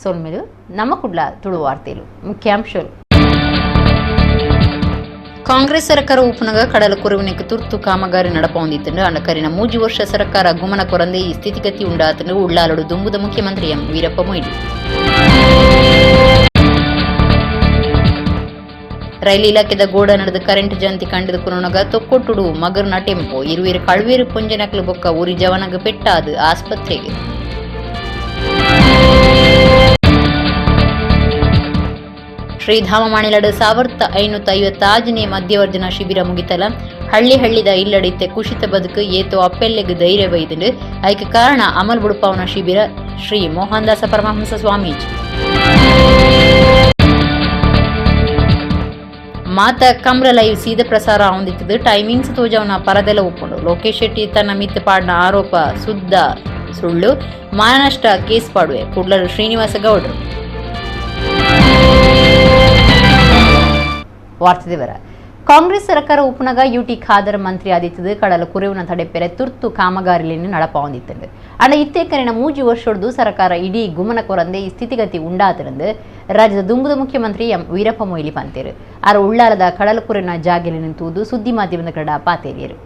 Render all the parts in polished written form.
ಸೊಲ್ಮೆಲು ನಮ್ಮ ಕುಡ್ಲ ತುಳು ವಾರ್ತೆಲು ಮುಖ್ಯಾಂಶಗಳು. ಕಾಂಗ್ರೆಸ್ ಸರ್ಕಾರ ಉಪನಗ ಕಡಲ ಕುರುವಿನಕ್ಕೆ ತುರ್ತು ಕಾಮಗಾರಿ ನಡಪೊಂದಿತ್ತು. ಅಂಡಕರಿನ 3 ವರ್ಷ ಸರ್ಕಾರ ಗುಮನ ಕೊರಂದೆ ಈ ಸ್ಥಿತಿಗತಿ ಉಂಡಾತನು ಉಳ್ಳಾಲಡು ದುಂಬುದ ಮುಖ್ಯಮಂತ್ರಿ ಎಂ ವೀರಪ್ಪ ಮೊಯ್ಲಿ. ರೈಲು ಇಲಾಖೆದ ಗೋಡ ನಡೆದ ಕರೆಂಟ್ ಜಂತಿ ಕಂಡಿದ ಕುರುನಗ ತೊಕ್ಕೊಟ್ಟುಡು ಮಗರ್ನ ಟೆಂಪೋ ಇರುವಿರು ಕಳ್ವೇರು ಪುಂಜನಕ್ಲು ಬೊಕ್ಕ ಊರಿ ಜವನಗ ಪೆಟ್ಟಾದು ಆಸ್ಪತ್ರೆಗೆ. ಶ್ರೀಧಾಮ ಮಾಣಿಲಡು 1550 ಮಧ್ಯವರ್ಜನ ಶಿಬಿರ ಮುಗಿತಲ ಹಳ್ಳಿದ ಇಲ್ಲಡಿತ್ತೆ ಕುಶಿತ ಬದುಕು ಏತೋ ಅಪ್ಪೆಲ್ಲೆಗೆ ಧೈರ್ಯ ಬೈದು ಐಕೆ ಕಾರಣ ಅಮಲ್ ಬುಡುಪವನ ಶಿಬಿರ ಶ್ರೀ ಮೋಹನದಾಸ ಪರಮಹಂಸ ಸ್ವಾಮೀಜಿ. ಮಾತ ಕಮ್ರ ಲೈವ್ ಸೀದ ಪ್ರಸಾರ ಹೊಂದಿತ್ತು. ಟೈಮಿಂಗ್ಸ್ ತೋಜವನ ಪರದೆಲ್ಲ ಒಪ್ಕೊಂಡು ಲೋಕೇಶ್ ಶೆಟ್ಟಿ ತನ್ನ ಮಿತ್ತು ಪಾಡಿನ ಆರೋಪ ಸುದ್ದ ಸುಳ್ಳು ಮಾನನಷ್ಟ ಕೇಸ್ ಪಾಡುವೆ ಕುಡ್ಲರು ಶ್ರೀನಿವಾಸ ಗೌಡ್ರು. ವಾರ್ತೆದವರ ಕಾಂಗ್ರೆಸ್ ಸರ್ಕಾರ ಉಪನಗ ಯುಟಿ ಖಾದರ್ ಮಂತ್ರಿ ಆದಿತ್ತದು ಕಡಲ ಕುರಿವಿನ ತಡೆಪೆರೆ ತುರ್ತು ಕಾಮಗಾರಿಯನ್ನು ನಡಪೊಂದಿತ್ತು. ಅಂಡ ಇತ್ತೇಕರಿನ 3 ವರ್ಷದ್ದು ಸರ್ಕಾರ ಇಡೀ ಗುಮನ ಕೊರಂದೆ ಈ ಸ್ಥಿತಿಗತಿ ಉಂಡಾತಿರಂದು ರಾಜ್ಯದ ದುಂಬುದ ಮುಖ್ಯಮಂತ್ರಿ ಎಂ ವೀರಪ್ಪ ಮೊಯ್ಲಿ ಪಂತೇರು. ಆರು ಉಳ್ಳಾಲದ ಕಡಲ ಕುರಿವಿನ ಜಾಗೆಲಿ ನಿಂತುವುದು ಸುದ್ದಿ ಮಾಧ್ಯಮದ ಕಡ ಪಾತೇರಿಯರು.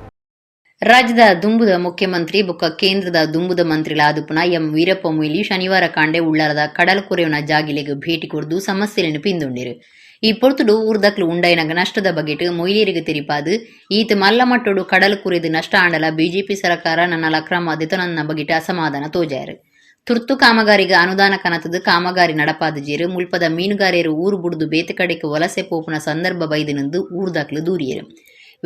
ರಾಜ್ಯದ ದುಂಬುದ ಮುಖ್ಯಮಂತ್ರಿ ಬೊಕ್ಕ ಕೇಂದ್ರದ ದುಂಬುದ ಮಂತ್ರಿಗಳಾದುಪುನ ಎಂ ವೀರಪ್ಪ ಮೊಯ್ಲಿ ಶನಿವಾರ ಕಾಂಡೆ ಉಳ್ಳಾಲದ ಕಡಲ ಕುರಿವಿನ ಜಾಗಿಲೆಗೆ ಭೇಟಿ ಕೊಡ್ದು ಸಮಸ್ಯೆಯನ್ನು ಪಿಂದುಂಡಿರು. ಈ ಪೊರ್ತುಡು ಊರ್ದಕ್ಲು ಉಂಡೈನಗ ನಷ್ಟದ ಬಗೆಟ್ ಮೊಯ್ಲಿರಿಗೆ ತೆರಿಪಾದು ಈತ ಮಲ್ಲ ಮಟ್ಟೊಡು ಕಡಲು ಕುರಿದು ನಷ್ಟ ಆಂಡಲ ಬಿಜೆಪಿ ಸರ್ಕಾರ ನನ್ನ ಅಕ್ರಮ ದಿತನನ್ನ ಬಗೆಟ್ ಅಸಮಾಧಾನ ತೋಜಾರು. ತುರ್ತು ಕಾಮಗಾರಿಗೆ ಅನುದಾನ ಕನತದು ಕಾಮಗಾರಿ ನಡಪಾದ ಜೇರು ಮುಲ್ಪದ ಮೀನುಗಾರರು ಊರು ಬುಡ್ದು ಬೇತೆ ಕಡೆಗೆ ವಲಸೆ ಪೋಪುನ ಸಂದರ್ಭ ಬೈದನೆಂದು ಊರ್ದಕ್ಲು ದೂರಿಯರು.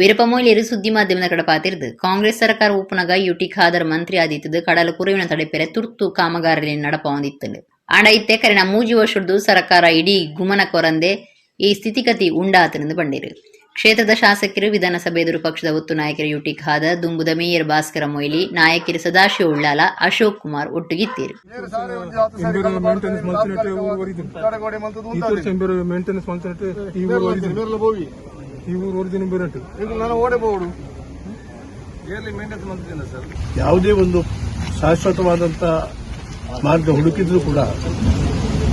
ವೀರಪ್ಪ ಮೊಯ್ಲಿಯರು ಸುದ್ದಿ ಮಾಧ್ಯಮದ ಕಡೆ ಪಾತಿರ್ದು ಕಾಂಗ್ರೆಸ್ ಸರ್ಕಾರ ಉಪನಗ ಯುಟಿ ಖಾದರ್ ಮಂತ್ರಿ ಆದಿತ್ತದು ಕಡಲ ಕುರಿವಿನ ತಡೆಪೆರೆ ತುರ್ತು ಕಾಮಗಾರಿ ನಡಪೊಂದಿತ್ತು. ಆಂಡ ಇತ್ತೆ ಕರಿನ 3 ವರ್ಷದ್ದು ಸರ್ಕಾರ ಇಡೀ ಗುಮನ ಕೊರಂದೆ ಈ ಸ್ಥಿತಿಗತಿ ಉಂಡಾತನೆಂದು ಬಂದಿರು. ಕ್ಷೇತ್ರದ ಶಾಸಕರು ವಿಧಾನಸಭೆ ಎದುರು ಪಕ್ಷದ ಒತ್ತು ನಾಯಕರು ಯುಟಿ ಖಾದರ್ ದುಂಬುದ ಮೇಯರ್ ಭಾಸ್ಕರ ಮೊಯ್ಲಿ ನಾಯಕರು ಸದಾಶಿವ ಉಳ್ಳಾಲ ಅಶೋಕ್ ಕುಮಾರ್ ಒಟ್ಟುಗಿದ್ದೀರು. ಯಾವುದೇ ಒಂದು ಶಾಶ್ವತವಾದಂತ ಮಾರ್ಗ ಹುಡುಕಿದ್ರು ಕೂಡ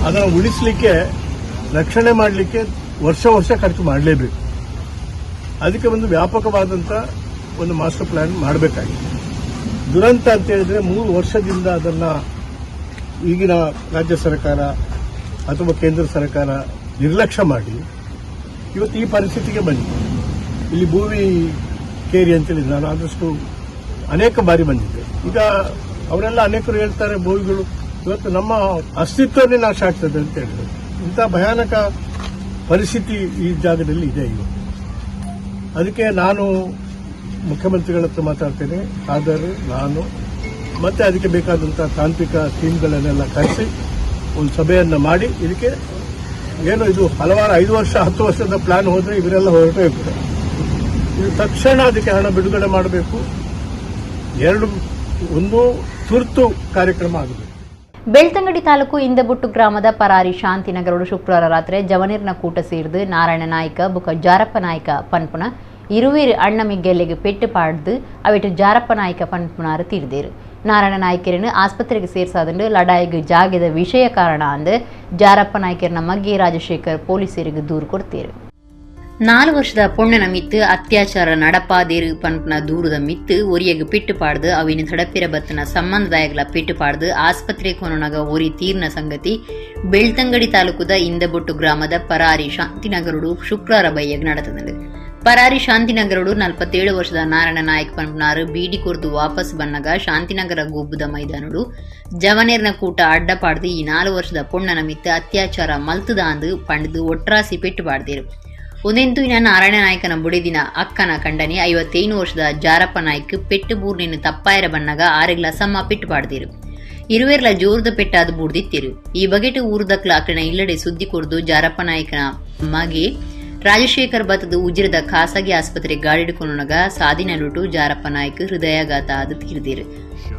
ಅದನ್ನು ಉಳಿಸಲಿಕ್ಕೆ ರಕ್ಷಣೆ ಮಾಡಲಿಕ್ಕೆ ವರ್ಷ ಖರ್ಚು ಮಾಡಲೇಬೇಕು. ಅದಕ್ಕೆ ಒಂದು ವ್ಯಾಪಕವಾದಂಥ ಒಂದು ಮಾಸ್ಟರ್ ಪ್ಲಾನ್ ಮಾಡಬೇಕಾಗಿದೆ. ದುರಂತ ಅಂತ ಹೇಳಿದ್ರೆ 3 ವರ್ಷದಿಂದ ಅದನ್ನ ಈಗಿನ ರಾಜ್ಯ ಸರ್ಕಾರ ಅಥವಾ ಕೇಂದ್ರ ಸರ್ಕಾರ ನಿರ್ಲಕ್ಷ್ಯ ಮಾಡಿ ಇವತ್ತು ಈ ಪರಿಸ್ಥಿತಿಗೆ ಬಂದಿದೆ. ಇಲ್ಲಿ ಭೂಮಿ ಕೇರಿ ಅಂತೇಳಿ ನಾನು ಆದಷ್ಟು ಅನೇಕ ಬಾರಿ ಬಂದಿದ್ದೆ. ಈಗ ಅವರೆಲ್ಲ ಅನೇಕರು ಹೇಳ್ತಾರೆ ಭೂಮಿಗಳು ಇವತ್ತು ನಮ್ಮ ಅಸ್ತಿತ್ವನೇ ನಾಶ ಆಗ್ತದೆ ಅಂತ ಹೇಳಿದ್ರು. ಇಂಥ ಭಯಾನಕ ಪರಿಸ್ಥಿತಿ ಈ ಜಾಗದಲ್ಲಿ ಇದೆ ಇವತ್ತು. ಅದಕ್ಕೆ ನಾನು ಮುಖ್ಯಮಂತ್ರಿಗಳ ಹತ್ರ ಮಾತಾಡ್ತೇನೆ. ಆದರೆ ನಾನು ಮತ್ತೆ ಅದಕ್ಕೆ ಬೇಕಾದಂತಹ ತಾಂತ್ರಿಕ ಟೀಮ್ಗಳನ್ನೆಲ್ಲ ಕರೆಸಿ ಒಂದು ಸಭೆಯನ್ನ ಮಾಡಿ ಇದಕ್ಕೆ ಏನು ಇದು ಹಲವಾರು 5 ವರ್ಷ 10 ವರ್ಷದ ಪ್ಲಾನ್ ಹೋದ್ರೆ ಇವರೆಲ್ಲ ಹೊರಟೇ ಇರ್ತಾರೆ. ಇದು ತಕ್ಷಣ ಅದಕ್ಕೆ ಹಣ ಬಿಡುಗಡೆ ಮಾಡಬೇಕು. ಒಂದು ತುರ್ತು ಕಾರ್ಯಕ್ರಮ ಆಗಬೇಕು. ಬೆಳ್ತಂಗಡಿ ತಾಲೂಕು ಇಂದಬುಟ್ಟು ಗ್ರಾಮದ ಪರಾರಿ ಶಾಂತಿನಗರಡು ಶುಕ್ರವಾರ ರಾತ್ರಿ ಜವನೀರ್ನ ಕೂಟ ಸೇರಿದು ನಾರಾಯಣ ನಾಯ್ಕ ಬುಕ ಜಾರಪ್ಪ ನಾಯ್ಕ ಪನ್ಪುನ ಇರುವೀರು ಅಣ್ಣ ಮಿಗ್ಗೆಲ್ಲೆಗೆ ಪೆಟ್ಟು ಪಾಡ್ದು ಅವಿಟ್ಟು ಜಾರಪ್ಪ ನಾಯ್ಕ ಪನ್ಪುನಾರು ತೀರ್ದೇರು. ನಾರಾಯಣ ನಾಯ್ಕರನ್ನು ಆಸ್ಪತ್ರೆಗೆ ಸೇರ್ಸಾದಂಡು ಲಡಾಯಿಗೆ ಜಾಗದ ವಿಷಯ ಕಾರಣ ಅಂದು ಜಾರಪ್ಪ ನಾಯ್ಕರನ್ನ ಮಗ್ಗೆ ರಾಜಶೇಖರ್ ಪೊಲೀಸರಿಗೆ ದೂರು ಕೊಡ್ತೀರು. 4 ವರ್ಷದ ಪೊಣ್ಣನ ಮಿತ್ತು ಅತ್ಯಾಚಾರ ನಡಪಾದೇರು ಪನ್ಪನ ದೂರದ ಮಿತ್ತು ಒರಿಯಗೆ ಪಿಟ್ಟು ಪಾಡ್ದು ಅವಿನ ತಡಪಿರ ಬತ್ತನ ಸಂಬಂಧದಾಯಗಳ ಪಿಟ್ಟು ಪಾಡ್ದು ಆಸ್ಪತ್ರೆ ಕೊನೊನಗ ಒರಿ ತೀರ್ನ ಸಂಗತಿ ಬೆಳ್ತಂಗಡಿ ತಾಲೂಕುದ ಇಂದಬೊಟ್ಟು ಗ್ರಾಮದ ಪರಾರಿ ಶಾಂತಿನಗರುಡು ಶುಕ್ರವಾರ ಬೈಯಗ್ ನಡೆತದೆ. ಪರಾರಿ ಶಾಂತಿನಗರುಡು 47 ವರ್ಷದ ನಾರಾಯಣ ನಾಯಕ್ ಪನ್ಪನಾರು ಬೀಡಿ ಕೊರ್ದು ವಾಪಸ್ ಬನ್ನಗ ಶಾಂತಿನಗರ ಗೋಬ್ಬುದ ಮೈದಾನುಡು ಜವನೇರ್ನ ಕೂಟ ಅಡ್ಡ ಪಾಡ್ದು ಈ 4 ವರ್ಷದ ಪೊಣ್ಣನ ಮಿತ್ತು ಅತ್ಯಾಚಾರ ಮಲ್ತದ ಅಂದು ಪಂಡ್ದು ಒಟ್ರಾಸಿ ಪೆಟ್ಟು ಪಾಡ್ದಿರು. ಒಂದೆಂತುವಿನ ನಾರಾಯಣ ನಾಯ್ಕನ ಬುಡಿದಿನ ಅಕ್ಕನ ಕಂಡನಿ 55 ವರ್ಷದ ಜಾರಪ್ಪ ನಾಯ್ಕ ಪೆಟ್ಟು ಬೂರ್ನಿನ ತಪ್ಪಾಯರ ಬನ್ನಗ ಆರೆಗ್ಲ ಸಮ್ಮ ಪೆಟ್ಟು ಪಾಡ್ದಿರು. ಇರುವೆರ್ಲ ಜೋರ್ದ ಪೆಟ್ಟಾದ ಬೂರ್ದಿತ್ತಿರು. ಈ ಬಗೆಟ್ ಊರ್ದಕ್ಲ ಅಕ್ಕನ ಇಲ್ಲಡೆ ಸುದ್ದಿ ಕೊರ್ದು ಜಾರಪ್ಪ ನಾಯ್ಕನ ಮಗೆ ರಾಜಶೇಖರ್ ಬತ್ತದು ಉಜಿರದ ಖಾಸಗಿ ಆಸ್ಪತ್ರೆ ಗಾಡಿಡ್ಕೊಂಡಾಗ ಸಾದಿನಲುಟು ಜಾರಪ್ಪ ನಾಯ್ಕ ಹೃದಯಾಘಾತ ಆದ ತೀರ್ದಿರು.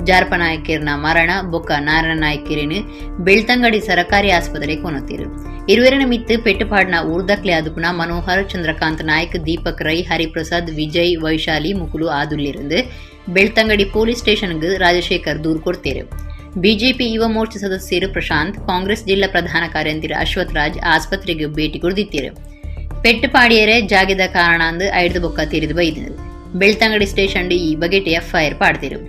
ಜಾರಪ್ಪ ನಾಯ್ಕರ್ನ ಮರಣ ಬೊಕ್ಕ ನಾರಾಯಣ ನಾಯ್ಕರೇನು ಬೆಳ್ತಂಗಡಿ ಸರಕಾರಿ ಆಸ್ಪತ್ರೆ ಕೊನತೀರು. ಇರುವೆರನ ಮಿತ್ತು ಪೆಟ್ಟುಪಾಡ್ನ ಊರ್ದಕ್ಲೆ ಆದುಪುನ ಮನೋಹರ್ ಚಂದ್ರಕಾಂತ್ ನಾಯ್ಕ್ ದೀಪಕ್ ರೈ ಹರಿಪ್ರಸಾದ್ ವಿಜಯ್ ವೈಶಾಲಿ ಮುಕುಲು ಆದುಲ್ಲಿருந்து ಬೆಳ್ತಂಗಡಿ ಪೊಲೀಸ್ ಸ್ಟೇಷನ್ಗೆ ರಾಜಶೇಖರ್ ದೂರು ಕೊಡ್ತೇರು. ಬಿಜೆಪಿ ಯುವ ಮೋರ್ಚಾ ಸದಸ್ಯರು ಪ್ರಶಾಂತ್, ಕಾಂಗ್ರೆಸ್ ಜಿಲ್ಲಾ ಪ್ರಧಾನ ಕಾರ್ಯಂತರ ಅಶ್ವಥ್ ರಾಜ್ ಆಸ್ಪತ್ರೆಗೆ ಭೇಟಿ ಕೊಡ್ದಿತ್ತಿರು. ಪೆಟ್ಟು ಪಾಡಿಯರೆ ಜಾಗದ ಕಾರಣ ಅಂದು ಐದು ಬೊಕ್ಕ ತೀರಿದು ಬೈದಿರು. ಬೆಳ್ತಂಗಡಿ ಸ್ಟೇಷನ್ ಈ ಬಗೆಟ್ ಎಫ್ಐಆರ್ ಪಾಡ್ತಿರು.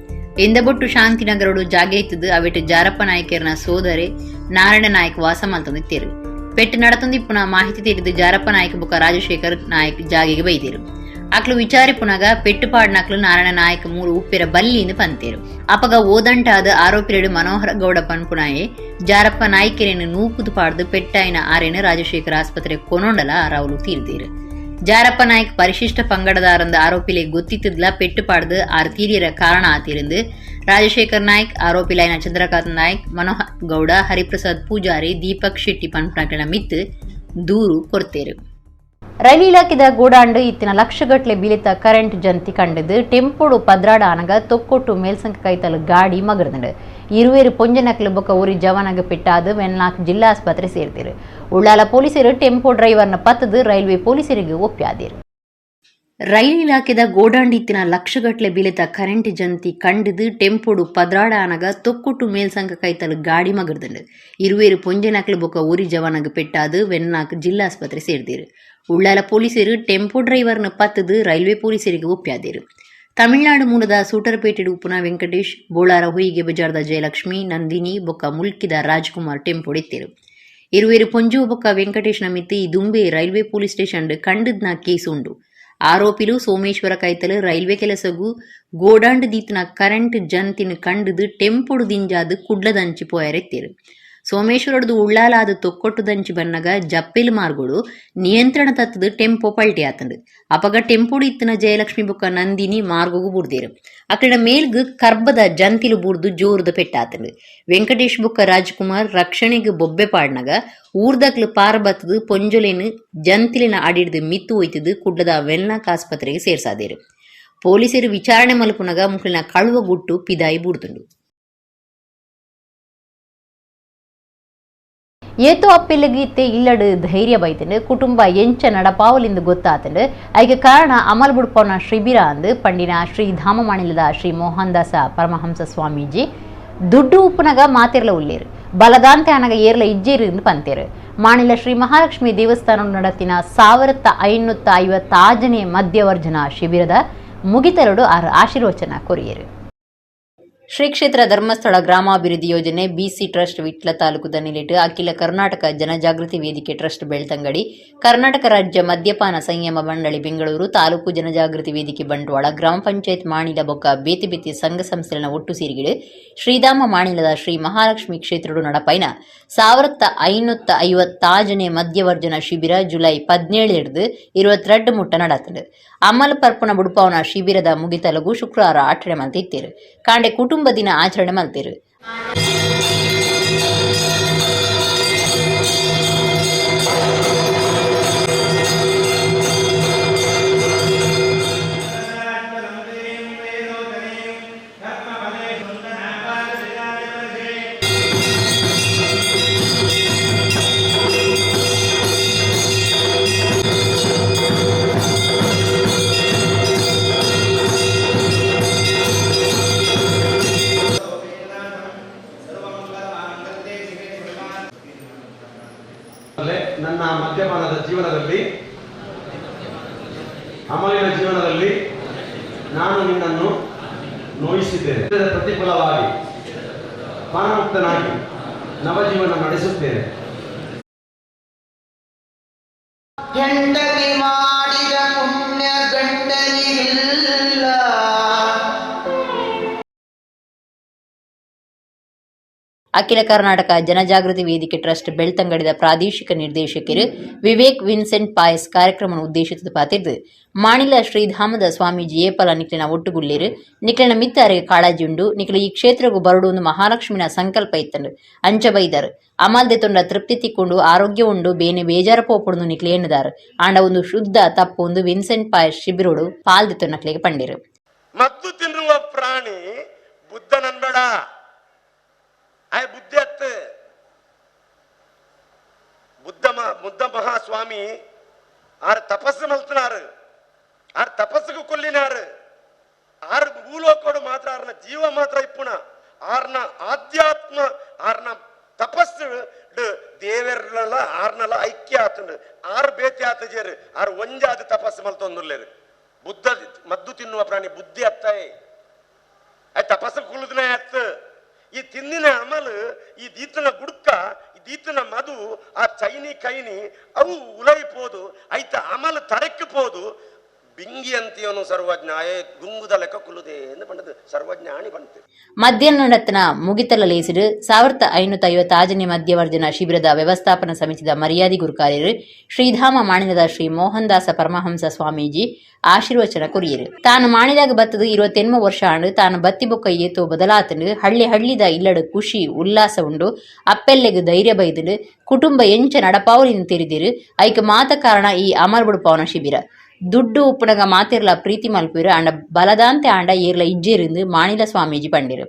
ಇಂದಬೊಟ್ಟು ಶಾಂತಿನಗರೋಡು ಜಾಗೆ ಇತ್ತದು ಅವೆಟ್ ಜಾರಪ್ಪ ನಾಯ್ಕರ್ನ ಸೋದರಿ ನಾರಾಯಣ ನಾಯ್ಕ ವಾಸ ಮಲ್ತೊಂದಿತ್ತೇರು. ಪೆಟ್ಟು ನಡತೊಂದಿಪ್ಪುನ ಮಾಹಿತಿ ತಿಳಿದು ಜಾರಪ್ಪ ನಾಯ್ಕ ಬೊಕ್ಕ ರಾಜಶೇಖರ್ ನಾಯ್ಕ್ ಜಾಗೆಗೆ ಬೈದಿರು. ಅಕ್ಲು ವಿಚಾರಿ ಪುನಗ ಪೆಟ್ಟು ಪಾಡ್ನಕ್ಲು ನಾರಾಯಣ ನಾಯ್ಕ ಮೂರು ಉಪ್ಪಿರ ಬಲ್ಲಿಂದ ಪಂತೇರು. ಅಪಗ ಓದಂಟಾದ ಆರೋಪಿರೆಡು ಮನೋಹರ ಗೌಡ ಪನ್ಪುನಾಯೆ ಜಾರಪ್ಪ ನಾಯ್ಕರೇನು ನೂಕುದು ಪಾಡ್ದು ಪೆಟ್ಟಾಯಿನ ಆರೇನು ರಾಜಶೇಖರ್ ಆಸ್ಪತ್ರೆ ಕೊನೊಂಡಲ ರಾವುಲು ತೀರ್ದೇರು. ಜಾರಪ್ಪ ನಾಯ್ಕ್ ಪರಿಶಿಷ್ಟ ಪಂಗಡದಾರಂದ ಆರೋಪಿಲೆ ಗೊತ್ತಿತ್ತದ್ಲ ಪೆಟ್ಟು ಪಾಡ್ದು ಆರು ತೀರಿಯರ ಕಾರಣ ಆತಿರಂದು ರಾಜಶೇಖರ್ ನಾಯ್ಕ್ ಆರೋಪಿಲೈನ ಚಂದ್ರಕಾಂತ್ ನಾಯ್ಕ್ ಮನೋಹರ್ ಗೌಡ ಹರಿಪ್ರಸಾದ್ ಪೂಜಾರಿ ದೀಪಕ್ ಶೆಟ್ಟಿ ಪನ್ಪುನಗಳ ಮಿತ್ತು ದೂರು ಕೊಡ್ತೇರು. ರೈಲು ಇಲಾಖೆದ ಗೋಡಾಂಡು ಇತ್ತಿನ ಲಕ್ಷಗಟ್ಲೆ ಬೀಳಿತ ಕರೆಂಟ್ ಜಂತಿ ಕಂಡದು ಟೆಂಪೋಡು ಪದ್ರಾಡ ಆನಗ ತೊಕ್ಕೊಟ್ಟು ಮೇಲ್ಸಂಕ ಕೈತಲು ಗಾಡಿ ಮಗರ್ದಂಡು ಇರುವೇರು ಪೊಂಜನಕ್ಲು ಬೊಕ್ಕ ಊರಿ ಜವಾನಗ ಪೆಟ್ಟಾದು ವೆನ್ಲಾಕ್ ಜಿಲ್ಲಾ ಆಸ್ಪತ್ರೆ ಸೇರ್ತಿರು. ಉಳ್ಳಾಲ ಪೊಲೀಸರು ಟೆಂಪೋ ಡ್ರೈವರ್ನ ಪತ್ತದು ರೈಲ್ವೆ ಪೊಲೀಸರಿಗೆ ಒಪ್ಪ್ಯಾದಿರು. ರೈಲು ಇಲಾಖೆದ ಗೋಡಾಂಡಿತ್ತಿನ ಲಕ್ಷಗಟ್ಲೆ ಬೀಳಿತ ಕರೆಂಟ್ ಜಂತಿ ಕಂಡದು ಟೆಂಪೋಡು ಪದ್ರಾಡ ಆನಗ ತೊಕ್ಕೊಟ್ಟು ಮೇಲ್ಸಂಕ ಕೈತಲು ಗಾಡಿ ಮಗರ್ದಂಡು ಇರುವೇರು ಪೊಂಜನಕ್ಲು ಬೊಕ್ಕ ಊರಿ ಜವಾನಗ ಪೆಟ್ಟಾದು ವೆನ್ಲಾಕ್ ಜಿಲ್ಲಾ ಆಸ್ಪತ್ರೆ ಸೇರ್ತಿರು. ಉಳ್ಳಾಲ ಪೊಲೀಸರು ಟೆಂಪೋ ಡ್ರೈವರ್ನ ಪತ್ತದು ರೈಲ್ವೆ ಪೊಲೀಸರಿಗೆ ಒಪ್ಪ್ಯಾದಿರು. ತಮಿಳುನಾಡು ಮೂಲದ ಸೂಟರ್ಪೇಟೆಡು ಉಪುನ ವೆಂಕಟೇಶ್, ಬೋಳಾರ ಹುಯಿಗೆ ಬಜಾರ್ದ ಜಯಲಕ್ಷ್ಮಿ, ನಂದಿನಿ ಬೊಕ್ಕ ಮುಲ್ಕಿದ ರಾಜ್ಕುಮಾರ್ ಟೆಂಪೋಡಿತ್ತಿರು. ಇರುವೇರು ಪೊಂಜು ಬೊಕ್ಕ ವೆಂಕಟೇಶ್ನ ಮಿತ್ತಿ ದುಂಬೆ ರೈಲ್ವೆ ಪೊಲೀಸ್ ಸ್ಟೇಷನ್ ಕಂಡದ್ನ ಕೇಸು ಉಂಡು. ಆರೋಪಿಲು ಸೋಮೇಶ್ವರ ಕೈತಲು ರೈಲ್ವೆ ಕೆಲಸಗೂ ಗೋಡಾಂಡ್ ದೀತ್ನ ಕರೆಂಟ್ ಜಂತಿನ ಕಂಡದು ಟೆಂಪೋಡು ದಿಂಜಾದು ಕುಡ್ಲದಂಚಿ ಪೋಯರೆತ್ತಿರು. ಸೋಮೇಶ್ವರದು ಉಳ್ಳಾಲಾದ ತೊಕ್ಕೊಟ್ಟು ದಂಚಿ ಬನ್ನಗ ಜಪ್ಪಿಲ್ ಮಾರ್ಗಳು ನಿಯಂತ್ರಣ ತತ್ತದು ಟೆಂಪೋ ಪಲ್ಟಿ ಆತಂಡು. ಅಪಗ ಟೆಂಪೋಡು ಇತ್ತಿನ ಜಯಲಕ್ಷ್ಮಿ ಬೊಕ್ಕ ನಂದಿನಿ ಮಾರ್ಗೋಗು ಬುಡ್ದೇರು. ಅಕಡ ಮೇಲ್ಗು ಕರ್ಬದ ಜಂತಿಲು ಬುಡ್ದು ಜೋರುದ ಪೆಟ್ಟಾತಂಡು. ವೆಂಕಟೇಶ್ ಬೊಕ್ಕ ರಾಜ್ಕುಮಾರ್ ರಕ್ಷಣೆಗೆ ಬೊಬ್ಬೆ ಪಾಡ್ನಗ ಊರ್ದಕ್ಲು ಪಾರ ಬತ್ತದು ಪೊಂಜೊಲೆನು ಜಂತಿಲಿನ ಅಡಿಡ್ದು ಮಿತ್ತು ಒಯ್ತದು ಕುಡ್ಲದ ವೆನ್ಲಾಕ್ ಆಸ್ಪತ್ರೆಗೆ ಸೇರ್ಸಾದೇರು. ಪೊಲೀಸರು ವಿಚಾರಣೆ ಮಲ್ಪುನಗ ಮುಕ್ಲಿನ ಕಳುವ ಗುಟ್ಟು ಪಿದಾಯಿ ಬುಡ್ತುಂಡು. ಏತೋ ಅಪ್ಪಿಲ್ಲಗೀತೆ ಇಲ್ಲಡು ಧೈರ್ಯ ಬೈತಂಡು ಕುಟುಂಬ ಎಂಚ ನಡಪಾವಲಿಂದು ಗೊತ್ತಾತಂಡು ಅದಕ್ಕೆ ಕಾರಣ ಅಮಲ್ ಬುಡ್ಪೋನ ಶಿಬಿರ ಅಂದು ಪಂಡಿನ ಶ್ರೀ ಧಾಮ ಮಾಣಿಲದ ಶ್ರೀ ಮೋಹನ್ದಾಸ ಪರಮಹಂಸ ಸ್ವಾಮೀಜಿ ದುಡ್ಡು ಉಪ್ಪುನಗ ಮಾತಿರ್ಲ ಉಳ್ಳೇರು ಬಲದಾಂತೆ ಅನಗ ಏರ್ಲ ಇಜ್ಜೇರು ಪಂತೇರು. ಮಾಣಿಲ ಶ್ರೀ ಮಹಾಲಕ್ಷ್ಮಿ ದೇವಸ್ಥಾನ ನಡತಿನ 1550 ಮಧ್ಯವರ್ಜನ ಶಿಬಿರದ ಮುಗಿತರಡು ಆಶೀರ್ವಚನ ಕೊರಿಯರು. ಶ್ರೀ ಕ್ಷೇತ್ರ ಧರ್ಮಸ್ಥಳ ಗ್ರಾಮಾಭಿವೃದ್ಧಿ ಯೋಜನೆ ಬಿಸಿ ಟ್ರಸ್ಟ್ ವಿಟ್ಲ ತಾಲೂಕು ನಿಲಿಟ್ಟು ಅಖಿಲ ಕರ್ನಾಟಕ ಜನಜಾಗೃತಿ ವೇದಿಕೆ ಟ್ರಸ್ಟ್ ಬೆಳ್ತಂಗಡಿ, ಕರ್ನಾಟಕ ರಾಜ್ಯ ಮದ್ಯಪಾನ ಸಂಯಮ ಮಂಡಳಿ ಬೆಂಗಳೂರು, ತಾಲೂಕು ಜನಜಾಗೃತಿ ವೇದಿಕೆ ಬಂಟ್ವಾಳ, ಗ್ರಾಮ ಪಂಚಾಯತ್ ಮಾಣಿಲ ಬೊಕ್ಕ ಬೇತಿ ಬೇತಿ ಸಂಘ ಸಂಸ್ಥೆಗಳ ಒಟ್ಟು ಸೇರಿಗಿಡು ಶ್ರೀಧಾಮ ಮಾಣಿಲದ ಶ್ರೀ ಮಹಾಲಕ್ಷ್ಮಿ ಕ್ಷೇತ್ರಡು ನಡಪೈನ 1550 ಮಧ್ಯವರ್ಜನ ಶಿಬಿರ ಜುಲೈ 17 22 ಮುಟ್ಟ ನಡತಂಡು. ಅಮಲ್ ಪರ್ಪಣ ಬುಡ್ಪವನ ಶಿಬಿರದ ಮುಗಿತಲಗು ಶುಕ್ರವಾರ ಆಚರಣೆ ಮಲ್ತಿತ್ತೇರು. ಕಾಂಡೆ ಕುಟುಂಬ ದಿನ ಆಚರಣೆ ಮಲ್ತೇರು. ನನ್ನ ಮದ್ಯಪಾನದ ಜೀವನದಲ್ಲಿ, ಅಮಲಿನ ಜೀವನದಲ್ಲಿ ನಾನು ನಿನ್ನನ್ನು ನೋಯಿಸಿದ್ದೇನೆ. ಪ್ರತಿಫಲವಾಗಿ ಪಾನಮುಕ್ತನಾಗಿ ನವಜೀವನ ನಡೆಸುತ್ತೇನೆ. ಗಂಡಗೆ ಮಾಡಿದ ಪುಣ್ಯ ಗಂಡನಿಗಿಲ್ಲ. ಅಖಿಲ ಕರ್ನಾಟಕ ಜನಜಾಗೃತಿ ವೇದಿಕೆ ಟ್ರಸ್ಟ್ ಬೆಳ್ತಂಗಡಿದ ಪ್ರಾದೇಶಿಕ ನಿರ್ದೇಶಕರು ವಿವೇಕ್ ವಿನ್ಸೆಂಟ್ ಪಾಯಸ್ ಕಾರ್ಯಕ್ರಮ ಉದ್ದೇಶಿತ ಪಾತಿರ್ದು ಮಾಣಿಲ ಶ್ರೀಧಾಮದ ಸ್ವಾಮೀಜಿ ಏಪಲ ನಿಕ್ಲಿನ ಒಟ್ಟುಗುಳ್ಳೇರು ನಿಕ್ಲಿನ ಮಿತ್ತರಿಗೆ ಕಾಳಜಿ ಉಂಡು ನಿಕ್ಲು ಈ ಕ್ಷೇತ್ರಗೂ ಬರಡು ಒಂದು ಮಹಾಲಕ್ಷ್ಮಿನ ಸಂಕಲ್ಪ ಇತ್ತಂಡು ಅಂಚ ಬೈದಾರು. ಅಮಲ್ದೆ ತೊಂಡ ತೃಪ್ತಿ ತಿಕ್ಕೊಂಡು ಆರೋಗ್ಯ ಉಂಡು ಬೇನೆ ಬೇಜಾರ ಪೋಪುಡು ನಿಕ್ಲು ಎನ್ನುದಾರು. ಆಂಡ ಒಂದು ಶುದ್ಧ ತಪ್ಪು ಒಂದು ವಿನ್ಸೆಂಟ್ ಪಾಯಸ್ ಶಿಬಿರೋಡು ಪಾಲ್ದೆ ತೊನ್ನಕ್ಲಿಗೆ ಪಂಡಿರು. ಮದ್ದು ತಿನ್ನುವ ಪ್ರಾಣಿ ಬುದ್ಧ ನನ್ಬೇಡ ಬುದ್ಧಿ ಅತ್ತು ಬುದ್ಧ ಮಹಾಸ್ವಾಮಿ ಆರು ತಪಸ್ಸು ಮಲ್ತನಾರು, ಆರು ತಪಸ್ಸುಗೂ ಕೊಲ್ಲಿನಾರು, ಆರು ಭೂಲೋಕೋಡು ಮಾತ್ರ ಆರ್ನ ಜೀವ ಮಾತ್ರ ಇಪ್ಪುಣ, ಆರ್ನ ಆಧ್ಯಾತ್ಮ ಆತ್ಮ ಆರ್ನ ತಪಸ್ಸು ದೇವರಲ್ಲ ಆರ್ನಲ್ಲ ಐಕ್ಯ ಆತಂಡು ಆರು ಬೇತಿ ಆತಜೇರು ಆರು ಒಂಜಾದ ತಪಸ್ಸು ಮಲ್ತೊಂದುಲ್ಲೇರು ಬುದ್ಧ ಮದ್ದು ತಿನ್ನುವ ಪ್ರಾಣಿ ಬುದ್ಧಿ ಅತ್ತಾಯೆ ಅದು ತಪಸ್ಸು ಕುಳಿದನೇ ಅತ್ತ ಈ ತಿಂದಿನ ಅಮಲು ಈ ದೀತನ ಗುಡ್ಕ ಈ ದೀತನ ಮಧು ಆ ಚೈನಿ ಕೈನಿ ಅವು ಉಲೈಪೋದು ಐತ ಅಮಲು ತರಕ್ಕಿಪೋದು ಬಿಂಗಿ ಅಂತೀವನು ಸರ್ವಜ್ಞ ಗುಂಗುದ ಲೆಕ್ಕ ಕುಲ್ಲುದೆ ಎಂದು ಪಂಡದು ಸರ್ವಜ್ಞಾನಿ ಬಂತು. ಮಧ್ಯಾಹ್ನ ನಡತನ ಮುಗಿತಲ ಲೇಸಿಡು 1550 ಮಧ್ಯವರ್ಜನ ಶಿಬಿರದ ವ್ಯವಸ್ಥಾಪನಾ ಸಮಿತಿದ ಮರ್ಯಾದಿ ಗುರುಕಾರ್ಯರು ಶ್ರೀಧಾಮ ಮಾಣಿದ ಶ್ರೀ ಮೋಹನ್ದಾಸ ಪರಮಹಂಸ ಸ್ವಾಮೀಜಿ ಆಶೀರ್ವಚನ ಕೊರಿಯರು. ತಾನು ಮಾಣಿದಾಗ ಬತ್ತದು 28 ವರ್ಷ ಆಂಡು ತಾನು ಬತ್ತಿ ಬೊಕ್ಕ ಏತೋ ಬದಲಾತಂಡು ಹಳ್ಳಿದ ಇಲ್ಲಡು ಖುಷಿ ಉಲ್ಲಾಸ ಉಂಡು ಅಪ್ಪೆಲ್ಲೆಗು ಧೈರ್ಯ ಬೈದುಂಡು ಕುಟುಂಬ ಎಂಚ ನಡಪಾವಲಿನ ತೆರಿದಿರು ಐಕ ಮಾತ ಕಾರಣ ಈ ಅಮರ್ಬುಡು ಪವನ ಶಿಬಿರ ದುಡ್ಡು ಉಪ್ಪುನಗ ಮಾತಿರ್ಲ ಪ್ರೀತಿ ಮಲ್ಪಿರು ಅಂಡ ಬಲದಾಂತೆ ಆಂಡ ಏರ್ಲ ಇಜ್ಜೇರಿಂದು ಮಾಣಿಲ ಸ್ವಾಮೀಜಿ ಪಂಡಿರು.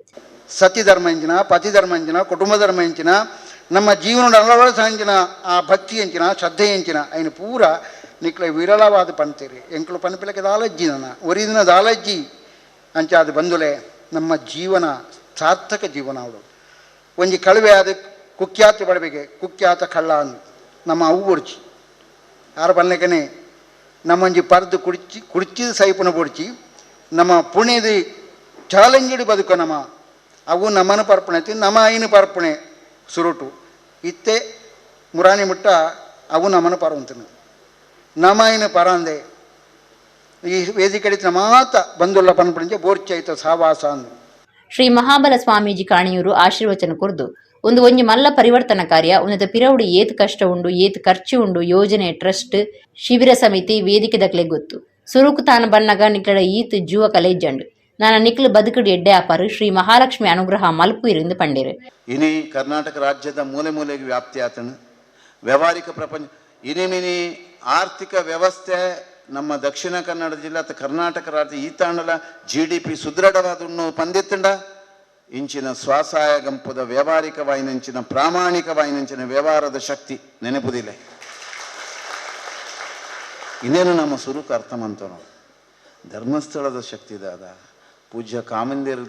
ಸತಿ ಧರ್ಮ ಎಂಚಿನ ಪತಿ ಧರ್ಮ ಎಂಚಿನ ಕುಟುಂಬ ಧರ್ಮ ಎಂಚಿನ ನಮ್ಮ ಜೀವನದ ಅಳವಡಿಸ ಎಂಚಿನ ಆ ಭಕ್ತಿ ಎಂಚಿನ ಶ್ರದ್ಧೆ ಎಂಚಿನ ಅಯ್ನ ಪೂರ ನಿಕ್ಲ ವಿರಳವಾದ ಪಣ್ತೀರಿ ಎಂಕ್ಲು ಪನ್ಪಿಲಕ್ಕೆ ದಾಲಜ್ಜಿ ನನ್ನ ಒರಿದಿನ ದಾಲಜ್ಜಿ ಅಂಚ ಅದು ಬಂದುಲೆ ನಮ್ಮ ಜೀವನ ಸಾರ್ಥಕ ಜೀವನ ಅವಳು ಒಂಜಿ ಕಳುವೆ ಅದು ಕುಖ್ಯಾತಿ ಪಡಬೇಕೆ ಕುಖ್ಯಾತ ಕಳ್ಳ ಅಂದು ನಮ್ಮ ಅವು ಬೊಡ್ಚಿ ಯಾರು ಬನ್ನಕನೆ ನಮ್ಮಂಜಿ ಪರ್ದು ಕುಡಿಚಿದ ಸೈಪುನ ಬೊಡ್ಚಿ ನಮ್ಮ ಪುಣ್ಯದ ಚಾಲೆಂಜಿಡಿ ಬದುಕ ನಮ್ಮ ಅವು ನಮ್ಮನ ಪರ್ಪಣೆ ನಮ್ಮ ಐನು ಪರ್ಪಣೆ ಸುರುಟು ಇತ್ತೆ ಮುರಾಣಿ ಮುಟ್ಟ ಅವು ನಮ್ಮನ ಪರವಂತನ ನಮ್ಮ ಐನು ಪರಂದೆ ಈ ವೇದಿಕೆ ಮಾತ ಬಂದುಲ್ಲ ಪನ್ಪಣೆ ಬೋರ್ಚೈತ ಸಾವಾಸ ಅಂದು ಶ್ರೀ ಮಹಾಬಲ ಸ್ವಾಮೀಜಿ ಕಾಣಿಯೂರು ಆಶೀರ್ವಚನ ಕುರ್ದು ಒಂಜಿ ಮಲ್ಲ ಪರಿವರ್ತನಾ ಕಾರ್ಯ ಉನ್ನತ ಪಿರವುಡು ಏತ್ ಕಷ್ಟ ಉಂಡು ಏತ್ ಖರ್ಚು ಉಂಡು ಯೋಜನೆ ಟ್ರಸ್ಟ್ ಶಿಬಿರ ಸಮಿತಿ ವೇದಿಕೆ ದಕ್ಲೆ ಗೊತ್ತು ಸುರುಕು ತಾನು ಬನ್ನಗ ನಿಕ್ಲಡ ಈತ್ ಜೂವ ಕಲೆಜ್ಜಂಡು ನಾನು ನಿಕ್ಲು ಬದುಕುಡು ಎಡ್ಡೆ ಆಪಾರು ಶ್ರೀ ಮಹಾಲಕ್ಷ್ಮಿ ಅನುಗ್ರಹ ಮಲ್ಪು ಇರಿಂದ ಪಂಡೇರು. ಇನಿ ಕರ್ನಾಟಕ ರಾಜ್ಯದ ಮೂಲೆ ಮೂಲೆಗೆ ವ್ಯಾಪ್ತಿ ಆತನು ವ್ಯಾವಹಾರಿಕ ಪ್ರಪಂಚ ಇನಿಮಿನಿ ಆರ್ಥಿಕ ವ್ಯವಸ್ಥೆ ನಮ್ಮ ದಕ್ಷಿಣ ಕನ್ನಡ ಜಿಲ್ಲೆ ಅಥವಾ ಕರ್ನಾಟಕ ರಾಜ್ಯ ಈ ತಾಂಡಲ GDP ಸುದೃಢವಾದ ಪಂದಿತ್ತಂಡ ಇಂಚಿನ ಸ್ವಸಹಾಯ ಗುಂಪುದ ವ್ಯಾವಹಾರಿಕವಾಯಿನಂಚಿನ ಪ್ರಾಮಾಣಿಕವಾಯಿನಂಚಿನ ವ್ಯವಹಾರದ ಶಕ್ತಿ ನೆನಪುದಿಲ್ಲ ಇನ್ನೇನು ನಮ್ಮ ಸುರುಕು ಅರ್ಥ ಮಂತನು ಧರ್ಮಸ್ಥಳದ ಶಕ್ತಿದಾದ ಪೂಜ್ಯ ಕಾಮಂದಿರ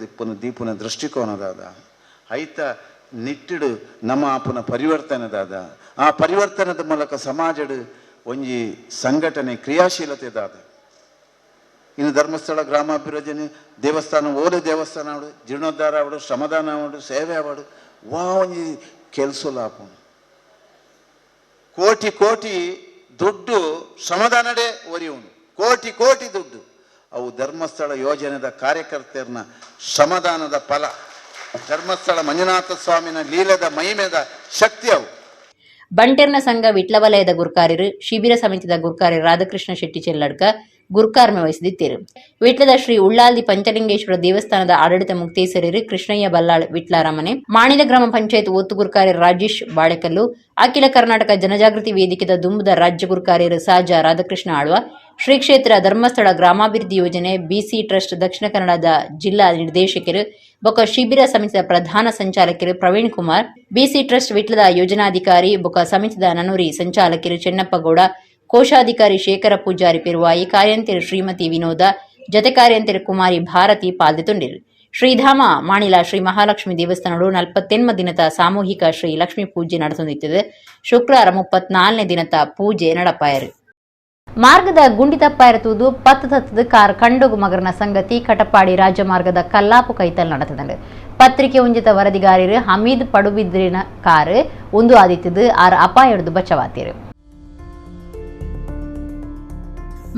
ದೀಪನ ದೃಷ್ಟಿಕೋನದಾದ ಐತ ನಿಟ್ಟಿಡು ನಮ್ಮ ಆಪುನ ಪರಿವರ್ತನೆದಾದ ಆ ಪರಿವರ್ತನದ ಮೂಲಕ ಸಮಾಜಡು ಒಂಜಿ ಸಂಘಟನೆ ಕ್ರಿಯಾಶೀಲತೆದಾದ ಇನ್ನು ಧರ್ಮಸ್ಥಳ ಗ್ರಾಮಾಭಿವೃದ್ಧಿ ದೇವಸ್ಥಾನ ಓಲೆ ದೇವಸ್ಥಾನ ಆವಡು ಜೀರ್ಣೋದ್ಧಾರ ಆವಡು ಶ್ರಮದಾನ ಆವಡು ಸೇವೆ ಆವಡು ಒಂಜಿ ಕೆಲಸಲಾಪು ಕೋಟಿ ಕೋಟಿ ದುಡ್ಡು ಶ್ರಮದಾನಡೆ ಒರಿ ಉಂಡು ಕೋಟಿ ಕೋಟಿ ದುಡ್ಡು ಅವು ಧರ್ಮಸ್ಥಳ ಯೋಜನೆದ ಕಾರ್ಯಕರ್ತೆಯರ್ನ ಶ್ರಮದಾನದ ಫಲ ಧರ್ಮಸ್ಥಳ ಮಂಜುನಾಥ ಸ್ವಾಮಿನ ಲೀಲದ ಮಹಿಮೆದ ಶಕ್ತಿ ಅವು. ಬಂಟೆರ್ನ ಸಂಘ ವಿಟ್ಲ ವಲಯದ ಗುರುಕಾರ್ಯರು ಶಿಬಿರ ಸಮಿತಿದ ಗುರುಕಾರ್ಯ ರಾಧಾಕೃಷ್ಣ ಶೆಟ್ಟಿ ಚೆಲ್ಲಡ್ಕ ಗುರುಕಾರ್ಮೆ ವಹಿಸಿದಿತ್ತೇರು. ವಿಟ್ಲದ ಶ್ರೀ ಉಳ್ಳಾಲ್ದಿ ಪಂಚಲಿಂಗೇಶ್ವರ ದೇವಸ್ಥಾನದ ಆಡಳಿತ ಮುಕ್ತೇಸರರು ಕೃಷ್ಣಯ್ಯ ಬಲ್ಲಾಳ್ ವಿಟ್ಲಾರಮನೆ ಮಾಣಿದ ಗ್ರಾಮ ಪಂಚಾಯತ್ ಒತ್ತು ಗುರುಕಾರ್ಯರು ರಾಜೇಶ್ ಬಾಳೆಕಲ್ಲು ಅಖಿಲ ಕರ್ನಾಟಕ ಜನಜಾಗೃತಿ ವೇದಿಕೆದ ದುಂಬದ ರಾಜ್ಯ ಗುರುಕಾರ್ಯರು ಸಾಜಾ ರಾಧಾಕೃಷ್ಣ ಆಳ್ವ ಶ್ರೀ ಕ್ಷೇತ್ರ ಧರ್ಮಸ್ಥಳ ಗ್ರಾಮಾಭಿವೃದ್ಧಿ ಯೋಜನೆ BC ಟ್ರಸ್ಟ್ ದಕ್ಷಿಣ ಕನ್ನಡದ ಜಿಲ್ಲಾ ನಿರ್ದೇಶಕರು ಬೊಕ ಶಿಬಿರ ಸಮಿತಿದ ಪ್ರಧಾನ ಸಂಚಾಲಕರು ಪ್ರವೀಣ್ ಕುಮಾರ್ BC ಟ್ರಸ್ಟ್ ವಿಟ್ಲದ ಯೋಜನಾಧಿಕಾರಿ ಬೊಕ ಸಮಿತಿದ ನನೂರಿ ಸಂಚಾಲಕರು ಚೆನ್ನಪ್ಪಗೌಡ ಕೋಶಾಧಿಕಾರಿ ಶೇಖರ ಪೂಜಾರಿ ಪೆರುವಾಯಿ ಕಾರ್ಯಂತಿರು ಶ್ರೀಮತಿ ವಿನೋದ ಜತೆ ಕಾರ್ಯಂತಿರು ಕುಮಾರಿ ಭಾರತಿ ಪಾಲ್ದೊಂಡಿರು. ಶ್ರೀಧಾಮ ಮಾಣಿಲ ಶ್ರೀ ಮಹಾಲಕ್ಷ್ಮಿ ದೇವಸ್ಥಾನಗಳು 48 ದಿನದ ಸಾಮೂಹಿಕ ಶ್ರೀ ಲಕ್ಷ್ಮೀ ಪೂಜೆ ನಡೆಸುತ್ತಿದ್ದು ಶುಕ್ರವಾರ 34ನೇ ದಿನದ ಪೂಜೆ ನಡಪಾಯರು. ಮಾರ್ಗದ ಗುಂಡಿ ತಪ್ಪಾಯಿರುವುದು ಪತ್ತದ ಕಾರ್ ಕಂಡೋಗು ಮಗರನ ಸಂಗತಿ ಕಟಪಾಡಿ ರಾಜ್ಯ ಮಾರ್ಗದ ಕಲ್ಲಾಪು ಕೈತಲ್ ನಡೆತದಂಡು ಪತ್ರಿಕೆ ಉಂಜಿತ ವರದಿಗಾರರು ಹಮೀದ್ ಪಡುಬಿದ್ರಿನ ಕಾರ್ ಒಂದು ಆದಿತ್ಯದು ಆರು ಅಪಾಯ ಹಿಡಿದು ಬಚಾವಾತಿರು.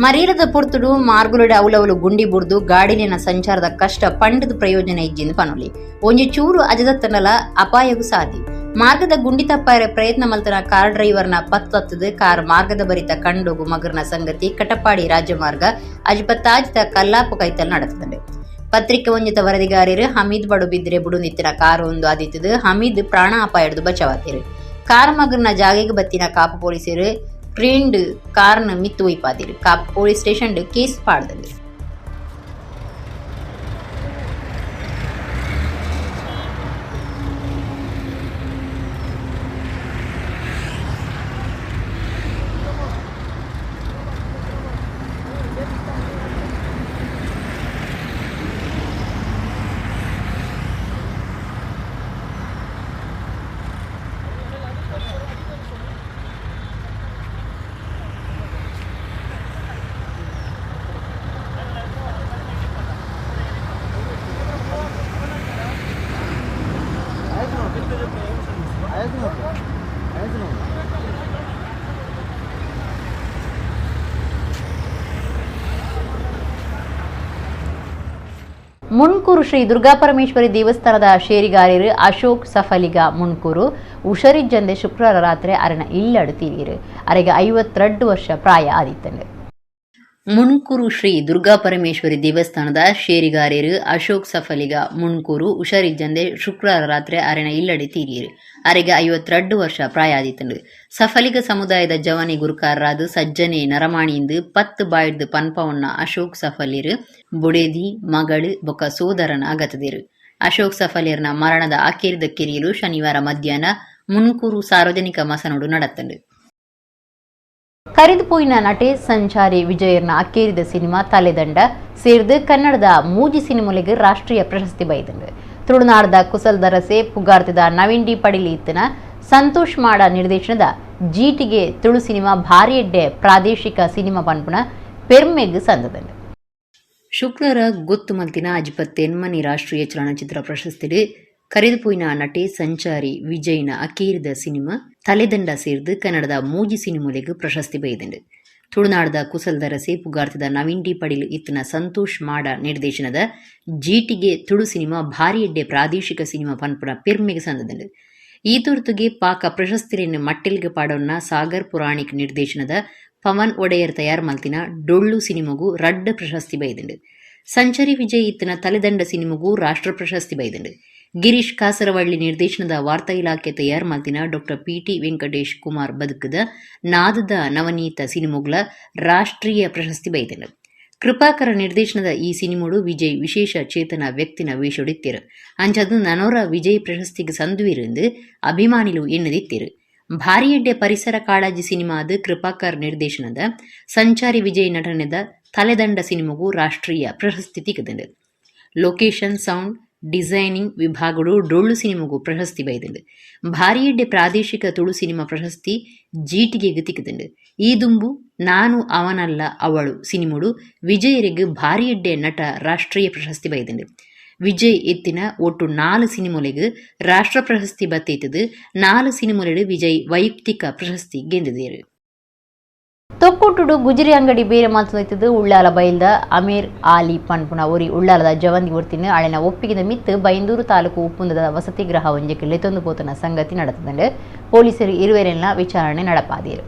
ಮರೀರದ ಪುರ್ತುಡು ಮಾರ್ಗುಲಡ ಅವಲವಲು ಗುಂಡಿ ಬುಡ್ದು ಗಾಡಿಲಿನ ಸಂಚಾರದ ಕಷ್ಟ ಪಂಡದ ಪ್ರಯೋಜನ ಇಜ್ಜಿಂದು ಪನುಲಿ ಒಂಜಿ ಚೂರು ಅಜದತ್ತನಲ ಅಪಾಯಗೂ ಸಾಧಿ ಮಾರ್ಗದ ಗುಂಡಿ ತಪ್ಪಾಯ ಪ್ರಯತ್ನ ಮಲ್ತನ ಕಾರ್ ಡ್ರೈವರ್ನ ಪತ್ತದ ಕಾರ್ ಮಾರ್ಗದ ಬರಿತ ಕಂಡೋಗು ಮಗರ್ನ ಸಂಗತಿ ಕಟಪಾಡಿ ರಾಜ್ಯ ಮಾರ್ಗ ಅಜಿಪತ್ತಾಜಿತ ಕಲ್ಲಾಪು ಕೈತಲ್ ನಡೆತದೆ. ಪತ್ರಿಕೆ ಒಂಜಿತ ವರದಿಗಾರರು ಹಮೀದ್ ಬಡುಬಿದ್ರೆ ಬುಡುನಿತ್ತಿನ ಕಾರು ಒಂದು ಆದಿತ್ತದು ಹಮೀದ್ ಪ್ರಾಣ ಅಪಾಯ ಹಿಡಿದು ಬಚಾವಾತಿರು. ಕಾರ್ ಮಗರ್ನ ಜಾಗೆಗೆ ಬತ್ತಿನ ಕಾಪು ಪೊಲೀಸರು ಟ್ರೇಂಡ್ ಕಾರ್ನ ಮಿತ್ತು ಒಯ್ಪಾದಿರು ಕಾಪ್ ಪೊಲೀಸ್ ಸ್ಟೇಷನ್ ಕೇಸ್ ಪಾಡ್ದಲ್ಲಿ. ಮುಣ್ಕೂರು ಶ್ರೀ ದುರ್ಗಾಪರಮೇಶ್ವರಿ ದೇವಸ್ಥಾನದ ಶೇರಿಗಾರರು ಅಶೋಕ್ ಸಫಲಿಗ ಮುಣ್ಕೂರು ಉಷರಿಜ್ಜಂದೆ ಶುಕ್ರವಾರ ರಾತ್ರಿ ಅರಣ ಇಲ್ಲಡು ತೀರಿರು ಅರೆಗೆ 52 ವರ್ಷ ಪ್ರಾಯ ಆದಿತ್ತಂಡು. ಮುಣ್ಕೂರು ಶ್ರೀ ದುರ್ಗಾಪರಮೇಶ್ವರಿ ದೇವಸ್ಥಾನದ ಶೇರಿಗಾರರು ಅಶೋಕ್ ಸಫಲಿಗ ಮುಣ್ಕೂರು ಉಷರಿಜ್ಜಂದೆ ಶುಕ್ರವಾರ ರಾತ್ರಿ ಅರಣ ಇಲ್ಲಡಿ ತೀರಿರು ಅರೆಗೆ 52 ವರ್ಷ ಪ್ರಾಯ ಆದಿತ್ತಂಡು. ಸಫಲಿಗ ಸಮುದಾಯದ ಜವಾನಿ ಗುರುಕಾರರಾದ ಸಜ್ಜನೆ ನರಮಾಣಿಯಿಂದ 10 ಬಾಯ್ದು ಪನ್ಪವನ್ನ ಅಶೋಕ್ ಸಫಲಿರು ಬುಡೇದಿ ಮಗಳು ಬೊಕ್ಕ ಸೋದರನ ಅಗತದಿರು. ಅಶೋಕ್ ಸಫಲಿಯರ್ನ ಮರಣದ ಆಕೇರಿದ ಕಿರಿಯಲು ಶನಿವಾರ ಮಧ್ಯಾಹ್ನ ಮುಣ್ಕೂರು ಸಾರ್ವಜನಿಕ ಮಸನೋಡು ನಡತ್ತಂಡು. ಕರೆದುಪೋಯಿನ ನಟೆ ಸಂಚಾರಿ ವಿಜಯರ್ನ ಅಕ್ಕೇರಿದ ಸಿನಿಮಾ ತಲೆದಂಡ ಸೇರಿದು ಕನ್ನಡದ ಮೂಜಿ ಸಿನಿಮಾಲಿಗೆ ರಾಷ್ಟ್ರೀಯ ಪ್ರಶಸ್ತಿ ಬೈದಂಡು. ತುಳುನಾಡದ ಕುಸಲ್ ದರಸೆ ಪುಗಾರ್ತಿದ ನವೀನ್ ಡಿ ಪಡಿಲಿ ಇತ್ತನ ಸಂತೋಷ್ ಮಾಡ ನಿರ್ದೇಶನದ ಜೀಟಿಗೆ ತುಳು ಸಿನಿಮಾ ಭಾರಿ ಎಡ್ಡೆ ಪ್ರಾದೇಶಿಕ ಸಿನಿಮಾ ಪನ್ಪುಣ ಪೆರ್ಮೆಗ್ ಸಂದದಂಡು. ಶುಕ್ರವಾರ ಗೊತ್ತು ಮಲ್ತಿನ ಅಜಿಪತ್ತೆನ್ಮನಿ ರಾಷ್ಟ್ರೀಯ ಚಲನಚಿತ್ರ ಪ್ರಶಸ್ತಿ ಕರೆದುಪೋಯಿನ ನಟೆ ಸಂಚಾರಿ ವಿಜಯ್ನ ಅಕ್ಕೇರಿದ ಸಿನಿಮಾ ತಲೆದಂಡ ಸೇರಿದು ಕನ್ನಡದ ಮೂಜಿ ಸಿನಿಮಾಲಿಗೆ ಪ್ರಶಸ್ತಿ ಬೈದಂಡು. ತುಳುನಾಡದ ಕುಸಲ್ ದರಸೆ ಪುಗಾರ್ತಿದ ನವೀನ್ ಡಿ ಪಡಿಲ್ ಇತ್ತನ ಸಂತೋಷ್ ಮಾಡ ನಿರ್ದೇಶನದ ಜೀಟಿಗೆ ತುಳು ಸಿನಿಮಾ ಭಾರಿ ಎಡ್ಡೆ ಪ್ರಾದೇಶಿಕ ಸಿನಿಮಾ ಪನ್ಪುಣ ಪೆರ್ಮೆಗೆ ಸಂದದಂಡು. ಈ ತುರ್ತುಗೆ ಪಾಕ ಪ್ರಶಸ್ತಿಯನ್ನು ಮಟ್ಟಿಲ್ಗೆ ಪಾಡೋನ್ನ ಸಾಗರ್ ಪುರಾಣಿಕ್ ನಿರ್ದೇಶನದ ಪವನ್ ಒಡೆಯರ್ ತಯಾರು ಮಲ್ತಿನ ಡೊಳ್ಳು ಸಿನಿಮಾಗೂ ರಡ್ಡ ಪ್ರಶಸ್ತಿ ಬೈದಂಡು. ಸಂಚಾರಿ ವಿಜಯ್ ಇತ್ತನ ತಲೆದಂಡ ಸಿನಿಮಾಗೂ ರಾಷ್ಟ್ರ ಪ್ರಶಸ್ತಿ ಬೈದಂಡು. ಗಿರೀಶ್ ಕಾಸರವಳ್ಳಿ ನಿರ್ದೇಶನದ ವಾರ್ತಾ ಇಲಾಖೆ ತಯಾರು ಮಲ್ತಿನ ಡಾಕ್ಟರ್ ಪಿಟಿ ವೆಂಕಟೇಶ್ ಕುಮಾರ್ ಬದುಕದ ನಾದದ ನವನೀತ ಸಿನಿಮಾಗಳ ರಾಷ್ಟ್ರೀಯ ಪ್ರಶಸ್ತಿ ಬೈದಂಡು. ಕೃಪಾಕರ ನಿರ್ದೇಶನದ ಈ ಸಿನಿಮಾಡು ವಿಜಯ್ ವಿಶೇಷ ಚೇತನ ವ್ಯಕ್ತಿನ ವೇಷೊಡಿತ್ತಿರು ಅಂಚದು ನನೋರ ವಿಜಯ್ ಪ್ರಶಸ್ತಿಗೆ ಸಂದುವಿருந்து ಅಭಿಮಾನಿಲು ಎನ್ನದಿತ್ತಿರು. ಭಾರಿ ಎಡ್ಡೆ ಪರಿಸರ ಕಾಳಜಿ ಸಿನಿಮಾದ ಕೃಪಾಕರ್ ನಿರ್ದೇಶನದ ಸಂಚಾರಿ ವಿಜಯ್ ನಟನೆದ ತಲೆದಂಡ ಸಿನಿಮಾಗೂ ರಾಷ್ಟ್ರೀಯ ಪ್ರಶಸ್ತಿ ತಿಕ್ಕದಂಡು. ಲೊಕೇಶನ್ ಸೌಂಡ್ ಡಿಸೈನಿಂಗ್ ವಿಭಾಗಗಳು ಡೊಳ್ಳು ಸಿನಿಮಾಗೂ ಪ್ರಶಸ್ತಿ ಬೈದಂಡು. ಭಾರಿ ಎಡ್ಡೆ ಪ್ರಾದೇಶಿಕ ತುಳು ಸಿನಿಮಾ ಪ್ರಶಸ್ತಿ ಜೀಟಿಗೆ ತಿಕ್ಕದಂಡು. ಈ ದುಂಬು ನಾನು ಅವನಲ್ಲ ಅವಳು ಸಿನಿಮಾಡು ವಿಜಯರಿಗೆ ಭಾರಿ ಎಡ್ಡೆ ನಟ ರಾಷ್ಟ್ರೀಯ ಪ್ರಶಸ್ತಿ ಬೈದಂಡು. ವಿಜಯ್ ಎತ್ತಿನ ಒಟ್ಟು 4 ಸಿನಿಮಾಲಿಗೆ ರಾಷ್ಟ್ರ ಪ್ರಶಸ್ತಿ ಬತ್ತೈತದು. 4 ಸಿನಿಮಾಲಿಡು ವಿಜಯ್ ವೈಯಕ್ತಿಕ ಪ್ರಶಸ್ತಿ ಗೆದ್ದಿದ್ದಾರೆ. ತೊಕ್ಕೊಟ್ಟುಡು ಗುಜರಿ ಅಂಗಡಿ ಬೇರೆ ಮಾಲ್ತೊಯ್ತದು ಉಳ್ಳಾಲ ಬೈಲ್ದ ಅಮೀರ್ ಆಲಿ ಪನ್ಪುಣ ಒರಿ ಉಳ್ಳಾಲದ ಜವಂದಿ ಒರ್ತಿನ ಅಳೆನ ಒಪ್ಪಿಗೆದ ಮಿತ್ತು ಬೈಂದೂರು ತಾಲೂಕು ಉಪ್ಪುಂದದ ವಸತಿ ಗೃಹ ಒಂಜಕ್ಕೆ ಲೆತೊಂದು ಪೋತನ ಸಂಗತಿ ನಡೆತದಂಡು ಪೊಲೀಸರು ಇರುವೆರೆಲ್ಲ ವಿಚಾರಣೆ ನಡಪಾದೀರು.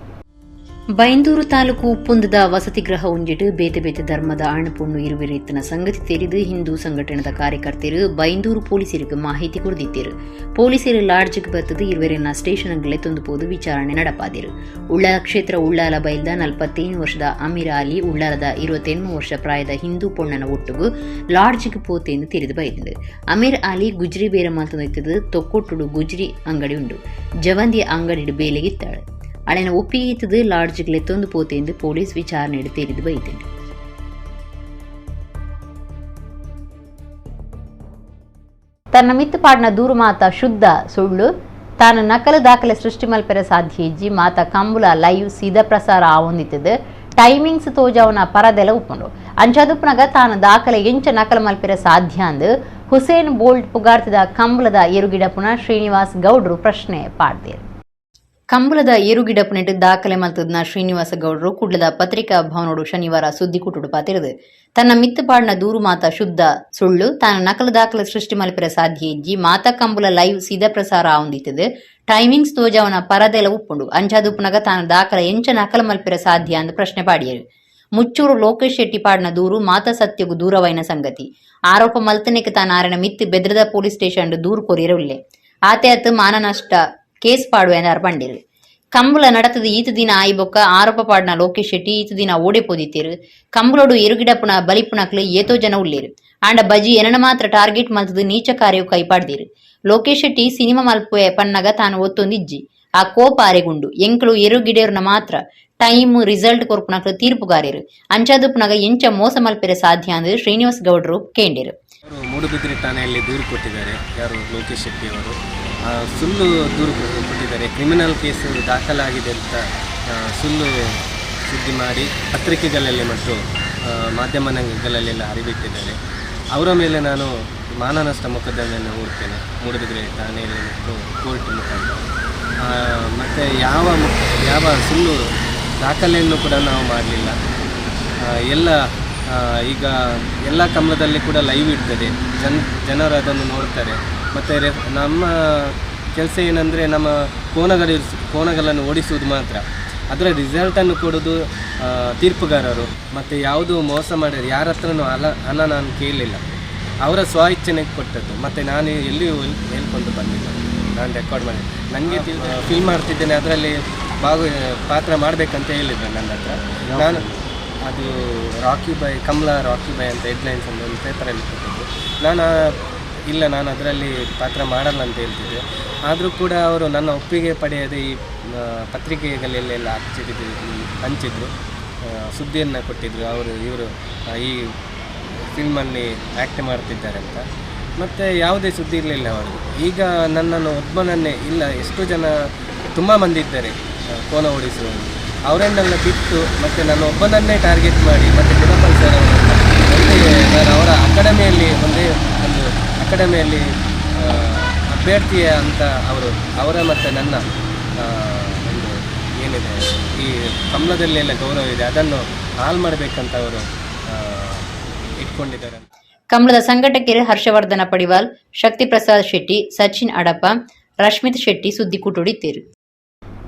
ಬೈಂದೂರು ತಾಲೂಕು ಉಪ್ಪುಂದದ ವಸತಿ ಗೃಹ ಒಂಜಿಟ್ಟು ಬೇತೆ ಬೇತೆ ಧರ್ಮದ ಆಣಪುಣ್ಣು ಇರುವೆರೆ ಇತ್ತನ ಸಂಗತಿ ತೆರೆದು ಹಿಂದೂ ಸಂಘಟನೆದ ಕಾರ್ಯಕರ್ತರು ಬೈಂದೂರು ಪೊಲೀಸರಿಗೆ ಮಾಹಿತಿ ಕೊಡ್ದಿತ್ತಿರು. ಪೊಲೀಸರು ಲಾಡ್ಜ್ಗೆ ಬರ್ತದು ಇರುವೆರೆಲ್ಲ ಸ್ಟೇಷನ್ಗೆ ಲೆತೊಂದು ಪೋದು ವಿಚಾರಣೆ ನಡಪಾದಿರು. ಉಳ್ಳಾಲ ಕ್ಷೇತ್ರ ಉಳ್ಳಾಲ ಬೈಲ್ದ 41 ವರ್ಷದ ಅಮೀರ್ ಆಲಿ ಉಳ್ಳಾಲದ 28 ವರ್ಷ ಪ್ರಾಯದ ಹಿಂದೂ ಪೊಣ್ಣನ ಒಟ್ಟುಗು ಲಾಡ್ಜ್ಗೆ ಪೋತೆ ಎಂದು ತಿಳಿದು ಬೈದಂಡು. ಅಮೀರ್ ಆಲಿ ಗುಜ್ರಿ ಬೇರೆ ಮಾತನಾಡ್ತದ್ದು ತೊಕ್ಕೊಟ್ಟುಡು ಗುಜ್ರಿ ಅಂಗಡಿ ಉಂಡು ಜವಂದಿ ಅಂಗಡಿ ಬೇಲೆಗಿತ್ತಾಳೆ ಅಳೆನ ಒಪ್ಪಿಗೆ ಇತ್ತದು ಲಾಡ್ಜ್ಗೆ ಲೆತ್ತೊಂದು ಪೋತೆ ಎಂದು ಪೊಲೀಸ್ ವಿಚಾರಣೆ ತೆರೆದು ಬೈದಂಡು. ತನ್ನ ಮಿತ್ತುಪಾಡಿನ ದೂರು ಮಾತ ಶುದ್ಧ ಸುಳ್ಳು ತಾನು ನಕಲು ದಾಖಲೆ ಸೃಷ್ಟಿ ಮಲ್ಪೆರ ಸಾಧ್ಯ ಇಜ್ಜಿ ಮಾತ ಕಂಬುಲ ಲೈವ್ ಸೀದಾ ಪ್ರಸಾರ ಆವೊಂದಿತ್ತದು ಟೈಮಿಂಗ್ಸ್ ತೋಜವನ ಪರದೆಲ್ಲ ಉಪ್ಪುಂಡು ಅಂಚದುಪ್ಪನಾಗ ತಾನು ದಾಖಲೆ ಎಂಚ ನಕಲು ಮಲ್ಪೆರ ಸಾಧ್ಯ ಅಂದು ಹುಸೇನ್ ಬೋಲ್ಟ್ ಪುಗಾರ್ತಿದ ಕಂಬುಲದ ಎರುಗಿಡಪುನ ಶ್ರೀನಿವಾಸ್ ಗೌಡ್ರು ಪ್ರಶ್ನೆ ಪಾಡ್ದೇರು. ಕಂಬುಲದ ಏರುಗಿಡಪುನೆಟ್ಟು ದಾಖಲೆ ಮಲ್ತದ್ನ ಶ್ರೀನಿವಾಸ ಗೌಡರು ಕುಡ್ಲದ ಪತ್ರಿಕಾ ಭವನೋಡು ಶನಿವಾರ ಸುದ್ದಿ ಕುಟುಡು ಪಾತಿರದು ತನ್ನ ಮಿತ್ತುಪಾಡಿನ ದೂರು ಮಾತ ಶುದ್ಧ ಸುಳ್ಳು ತಾನು ನಕಲು ದಾಖಲೆ ಸೃಷ್ಟಿ ಮಲ್ಪೆರ ಸಾಧ್ಯ ಇಜ್ಜಿ ಮಾತ ಕಂಬುಲ ಲೈವ್ ಸೀದಾ ಪ್ರಸಾರ ಆವೊಂದಿತ್ತದು ಟೈಮಿಂಗ್ಸ್ ತೋಜವನ ಪರದೆಲ್ಲ ಉಪ್ಪುಂಡು ಅಂಚಾದುಪ್ಪುನಗ ತಾನು ದಾಖಲೆ ಎಂಚ ನಕಲು ಮಲ್ಪೆರ ಸಾಧ್ಯ ಅಂದು ಪ್ರಶ್ನೆ ಪಾಡಿಯರು. ಮುಚ್ಚೂರು ಲೋಕೇಶ್ ಶೆಟ್ಟಿ ಪಾಡಿನ ದೂರು ಮಾತ ಸತ್ಯಗೂ ದೂರವೈನ ಸಂಗತಿ ಆರೋಪ ಮಲ್ತನೆಗೆ ತಾನು ಆರನ ಮಿತ್ತು ಬೆದ್ರದ ಪೊಲೀಸ್ ಸ್ಟೇಷನ್ ದೂರು ಕೊರಿಯರುಳ್ಳೆ ಆತೆ ಅತ್ತು ಮಾನನಷ್ಟ ಕೇಸ್ ಪಾಡು ಎಂದಾರು ಪಂಡಿರು. ಕಂಬುಲ ನಡತದ ಈತ ದಿನ ಆಯ್ಬೊಕ್ಕ ಆರೋಪ ಪಾಡ್ನ ಲೋಕೇಶ್ ಶೆಟ್ಟಿ ಈತ ದಿನ ಓಡೆ ಪೋದಿತ್ತೇರು ಕಂಬುಲೋಡು ಎರುಗಿಡಪುನ ಬಲಿಪುನಕ್ಲು ಏತೋ ಜನ ಉಳ್ಳೇರು ಆಂಡ ಬಜಿ ಎನನ ಮಾತ್ರ ಟಾರ್ಗೆಟ್ ಮಲ್ತದ ನೀಚ ಕಾರ್ಯವು ಕೈಪಾಡ್ದಿರು. ಲೋಕೇಶ್ ಶೆಟ್ಟಿ ಸಿನಿಮಾ ಮಲ್ಪುವೆ ಪನ್ನಗ ತಾನು ಒತ್ತೊಂದಿಜ್ಜಿ ಆ ಕೋಪ ಆರೆಗುಂಡು ಎಂಕ್ಲು ಎರುಗಿಡೇರ್ನ ಮಾತ್ರ ಟೈಮ್ ರಿಸಲ್ಟ್ ಕೊರ್ಪುನಕ್ಲು ತೀರ್ಪುಗಾರ್ಯರು ಅಂಚಾದುಪ್ಪುನಗ ಎಂಚ ಮೋಸ ಮಲ್ಪೆರೆ ಸಾಧ್ಯ ಅಂದ್ರೆ ಶ್ರೀನಿವಾಸ್ ಗೌಡ್ರು ಕೇಂಡಿರು. ಮೂಡುಬಿದಿರೆ ಠಾಣೆಯಲ್ಲಿ ದೂರು ಕೊಟ್ಟಿದ್ದಾರೆ. ಯಾರು ಲೋಕೇಶ್ ಶೆಟ್ಟಿ ಅವರು ಸುಳ್ಳು ದೂರು ಕೊಟ್ಟಿದ್ದಾರೆ. ಕ್ರಿಮಿನಲ್ ಕೇಸು ದಾಖಲಾಗಿದೆ ಅಂತ ಸುಳ್ಳು ಸುದ್ದಿ ಮಾಡಿ ಪತ್ರಿಕೆಗಳಲ್ಲಿ ಮತ್ತು ಮಾಧ್ಯಮಗಳಲ್ಲೆಲ್ಲ ಹರಿಬಿಟ್ಟಿದ್ದಾರೆ. ಅವರ ಮೇಲೆ ನಾನು ಮಾನನಷ್ಟ ಮೊಕದ್ದಮೆಯನ್ನು ಹೂಡ್ತೇನೆ ಮೂಡುಬಿದಿರೆ ಠಾಣೆಯಲ್ಲಿ ಮತ್ತು ಕೋರ್ಟ್ ಮುಖಾಂತರ. ಮತ್ತು ಮತ್ತು ಯಾವ ಸುಳ್ಳು ದಾಖಲೆಯನ್ನು ಕೂಡ ನಾವು ಮಾಡಲಿಲ್ಲ. ಎಲ್ಲ ಈಗ ಎಲ್ಲ ಕಮಲದಲ್ಲಿ ಕೂಡ ಲೈವ್ ಇರ್ತದೆ, ಜನರು ಅದನ್ನು ನೋಡ್ತಾರೆ. ಮತ್ತು ನಮ್ಮ ಕೆಲಸ ಏನಂದರೆ ನಮ್ಮ ಕೋನಗಳನ್ನು ಓಡಿಸುವುದು ಮಾತ್ರ. ಅದರ ರಿಸಲ್ಟನ್ನು ಕೊಡೋದು ತೀರ್ಪುಗಾರರು. ಮತ್ತು ಯಾವುದು ಮೋಸ ಮಾಡಿದ್ರೆ ಯಾರ ಹತ್ರನೂ ಹಣ ನಾನು ಕೇಳಲಿಲ್ಲ, ಅವರ ಸ್ವ ಇಚ್ಛೆಗೆ ಕೊಟ್ಟದ್ದು. ಮತ್ತು ನಾನು ಎಲ್ಲಿಯೂ ಹೇಳ್ಕೊಂಡು ಬಂದಿಲ್ಲ, ನಾನು ರೆಕಾರ್ಡ್ ಮಾಡಿ ನನಗೆ ಫೀಲ್ ಮಾಡ್ತಿದ್ದೇನೆ, ಅದರಲ್ಲಿ ಪಾತ್ರ ಮಾಡಬೇಕಂತ ಹೇಳಿದ್ರು ನನ್ನ ಹತ್ರ. ನಾನು ಅದು ರಾಕಿ ಬಾಯ್ ಅಂತ ಹೆಡ್ಲೈನ್ಸ್ ಒಂದು ಪೇಪರಲ್ಲಿ ಕೊಟ್ಟಿದ್ದು. ನಾನು ಅದರಲ್ಲಿ ಪಾತ್ರ ಮಾಡಲ್ಲ ಅಂತ ಹೇಳ್ತಿದ್ದೆ. ಆದರೂ ಕೂಡ ಅವರು ನನ್ನ ಒಪ್ಪಿಗೆ ಪಡೆಯದೆ ಈ ಪತ್ರಿಕೆಗಳಲ್ಲೆಲ್ಲ ಹಂಚಿದ್ರು, ಸುದ್ದಿಯನ್ನು ಕೊಟ್ಟಿದ್ದರು. ಇವರು ಈ ಫಿಲ್ಮಲ್ಲಿ ಆ್ಯಕ್ಟ್ ಮಾಡ್ತಿದ್ದಾರೆ ಅಂತ. ಮತ್ತು ಯಾವುದೇ ಸುದ್ದಿ ಇರಲಿಲ್ಲ ಅವರು. ಈಗ ನನ್ನನ್ನು ಒಬ್ಬನನ್ನೇ ಇಲ್ಲ, ಎಷ್ಟು ಜನ ತುಂಬ ಮಂದಿ ಇದ್ದಾರೆ ಕೋನ ಓಡಿಸುವವರು, ಅವರನ್ನೆಲ್ಲ ಬಿಟ್ಟು ಮತ್ತು ನನ್ನ ಒಬ್ಬನನ್ನೇ ಟಾರ್ಗೆಟ್ ಮಾಡಿ ಮತ್ತು ಗುಣಪಾಲ್ ಸರ್ ನಾನು ಅವರ ಅಕಾಡೆಮಿಯಲ್ಲಿ ಒಂದು ಅಕಾಡೆಮಿಯಲ್ಲಿ ಅಭ್ಯರ್ಥಿಯ ಅಂತ ಅವರ ಮತ್ತು ನನ್ನ ಒಂದು ಏನಿದೆ ಈ ಕಮಲದಲ್ಲೆಲ್ಲ ಗೌರವ ಇದೆ, ಅದನ್ನು ಹಾಳು ಮಾಡಬೇಕಂತ ಅವರು ಇಟ್ಕೊಂಡಿದ್ದಾರೆ. ಕಮಲದ ಸಂಘಟಕರು ಹರ್ಷವರ್ಧನ ಪಡಿವಾಲ್, ಶಕ್ತಿ ಪ್ರಸಾದ್ ಶೆಟ್ಟಿ, ಸಚಿನ್ ಅಡಪ, ರಶ್ಮಿತ್ ಶೆಟ್ಟಿ ಸುದ್ದಿ ಕುಟುಡಿತೀರು.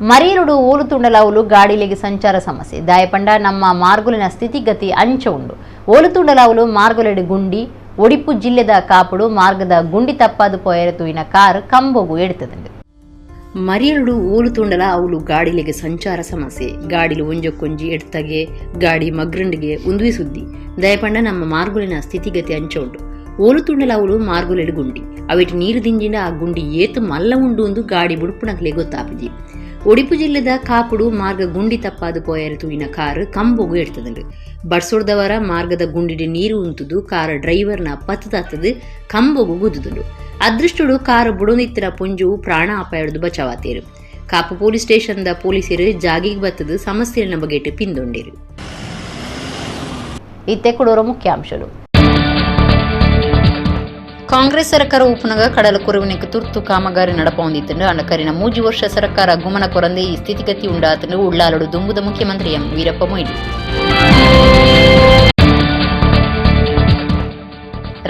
ಮರಿಯರುಡು ಊಲು ತುಂಡಲಾವುಲು ಗಾಡಿಲೆಗೆ ಸಂಚಾರ ಸಮಸ್ಯೆ ದಾಯಪಂಡ ನಮ್ಮ ಮಾರ್ಗುಲಿನ ಸ್ಥಿತಿಗತಿ ಅಂಚ ಉಂಡು. ಓಲು ತುಂಡಲಾವುಲು ಮಾರ್ಗುಲೆಡು ಗುಂಡಿ ಒಡಿಪು ಜಿಲ್ಲೆದ ಕಾಪುಡು ಮಾರ್ಗದ ಗುಂಡಿ ತಪ್ಪಾದು ಪೋಯರತುವಿನ ಕಾರ್ ಕಂಬೋಗು ಎಡ್ತದಂಡು. ಮರಿಯರುಡು ಊಲು ತುಂಡಲ ಅವಳು ಗಾಡಿಲೆಗೆ ಸಂಚಾರ ಸಮಸ್ಯೆ ಗಾಡಿಲು ಒಂಜೊಕ್ಕೊಂಜಿ ಎಡ್ತಗೆ ಗಾಡಿ ಮಗ್ರಂಡಿಗೆ ಉಂದ್ವಿ ಸುದ್ದಿ ದಯಪಂಡ ನಮ್ಮ ಮಾರ್ಗುಲಿನ ಸ್ಥಿತಿಗತಿ ಅಂಚ ಉಂಡು. ಓಲು ತುಂಡಲ ಅವಳು ಮಾರ್ಗುಲೆಡು ಗುಂಡಿ ಅವಿಟ್ಟು ನೀರು ದಿಂಜಿಂಡ ಆ ಗುಂಡಿ ಏತು ಮಲ್ಲ ಉಂಡು ಒಂದು ಗಾಡಿ ಬುಡುಪುನಕ್ಲೆ ಗೊತ್ತಾಪಿಜಿ. ಒಡಿಪು ಜಿಲ್ಲೆದ ಕಾಪುಡು ಮಾರ್ಗ ಗುಂಡಿ ತಪ್ಪಾದು ಪೋಯರತುವಿನ ಕಾರ್ ಕಂಬೋಗು ಎಡ್ತದಂಡು. ಬಡ್ಸೋಡ್ದವರ ಮಾರ್ಗದ ಗುಂಡಿಡೆ ನೀರು ಉಂತುದು ಕಾರ್ ಡ್ರೈವರ್ನ ಪತ್ತದಾತದು ಕಂಬೋಗು ಗುದ್ದುದುಂಡು. ಅದೃಷ್ಟಡು ಕಾರ್ ಬುಡೊಂದಿತ್ತಿನ ಪುಂಜು ಪ್ರಾಣ ಅಪಾಯಡ್ದು ಬಚಾವಾತೇರು. ಕಾಪು ಪೊಲೀಸ್ ಸ್ಟೇಷನ್ದ ಪೊಲೀಸರು ಜಾಗಿಗೆ ಬತ್ತದು ಸಮಸ್ಯೆನ ಬಗೆಟ್ ಪಿಂದೊಂಡೇರು. ಇತ್ತೆ ಕೊಡೋರ ಮುಖ್ಯಾಂಶಗಳು. ಕಾಂಗ್ರೆಸ್ ಸರ್ಕಾರ ಉಪನಗ ಕಡಲ ಕುರುವಿನಕ್ಕೆ ತುರ್ತು ಕಾಮಗಾರಿ ನಡಪೊಂದಿತ್ತು ಅಂಡಕರಿನ 3 ವರ್ಷ ಸರ್ಕಾರ ಗುಮನ ಕೊರಂದೆ ಈ ಸ್ಥಿತಿಗತಿ ಉಂಡಾತನು ಉಳ್ಳಾಲಡು ದುಂಬುದ ಮುಖ್ಯಮಂತ್ರಿ ಎಂ ವೀರಪ್ಪ ಮೊಯ್ಲಿ.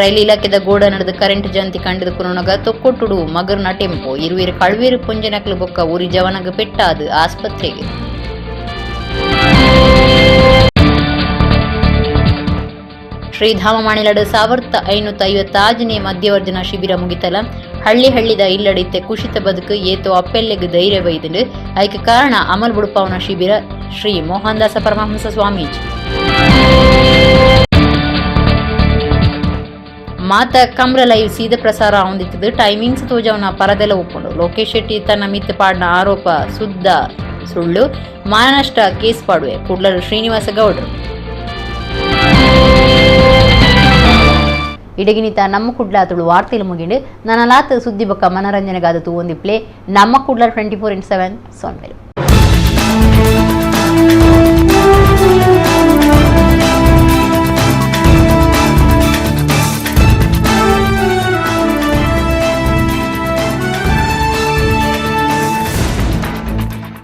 ರೈಲು ಇಲಾಖೆದ ಗೋಡ ನಡೆದ ಕರೆಂಟ್ ಜಂತಿ ಕಂಡಿದ ಕುರುನಗ ತೊಕ್ಕೊಟ್ಟುಡು ಮಗರ್ನ ಟೆಂಪೋ ಇರುವಿರು ಕಳ್ವೇರು ಪೊಂಜನಕ್ಲು ಬೊಕ್ಕ ಉರಿ ಜವನಗ ಪೆಟ್ಟಾದು ಆಸ್ಪತ್ರೆಗೆ. ಶ್ರೀಧಾಮ ಮಾಣಿಲಡು 1550 ಮಧ್ಯವರ್ಜನ ಶಿಬಿರ ಮುಗಿತಲ ಹಳ್ಳಿದ ಇಲ್ಲಡಿತ್ತೆ ಕುಶಿತ ಬದುಕು ಏತೋ ಅಪ್ಪೆಲ್ಲೆಗ್ ಧೈರ್ಯ ಬೈದು ಐಕೆ ಕಾರಣ ಅಮಲ್ ಬುಡುಪವನ ಶಿಬಿರ ಶ್ರೀ ಮೋಹನದಾಸ ಪರಮಹಂಸ ಸ್ವಾಮೀಜಿ. ಮಾತ ಕಮ್ರ ಲೈವ್ ಸೀದ ಪ್ರಸಾರ ಹೊಂದಿತ್ತು ಟೈಮಿಂಗ್ಸ್ ತೋಜವನ ಪರದೆಲ್ಲ ಒಪ್ಕೊಂಡು ಲೋಕೇಶ್ ಶೆಟ್ಟಿ ತನ್ನ ಮಿತ್ ಪಾಡ್ನ ಆರೋಪ ಸುದ್ದ ಸುಳ್ಳು ಮಾನನಷ್ಟ ಕೇಸ್ ಪಾಡುವೆ ಕುಡ್ಲರು ಶ್ರೀನಿವಾಸ ಗೌಡ್ರು. ಇಡಗಿನಿತ ನಮ್ಮ ಕುಡ್ಲಾತುಳು ವಾರ್ತೆಲು ಮುಗಿಂಡು ನನ್ನ ಲಾತ್ ಸುದ್ದಿ ಬೊಕ್ಕ ಮನರಂಜನೆಗಾದ ತೂವೊಂದಿ ಪ್ಲೇ ನಮ್ಮ ಕುಡ್ಲರ್ 24/7 ಸೊನ್ವೆಲು.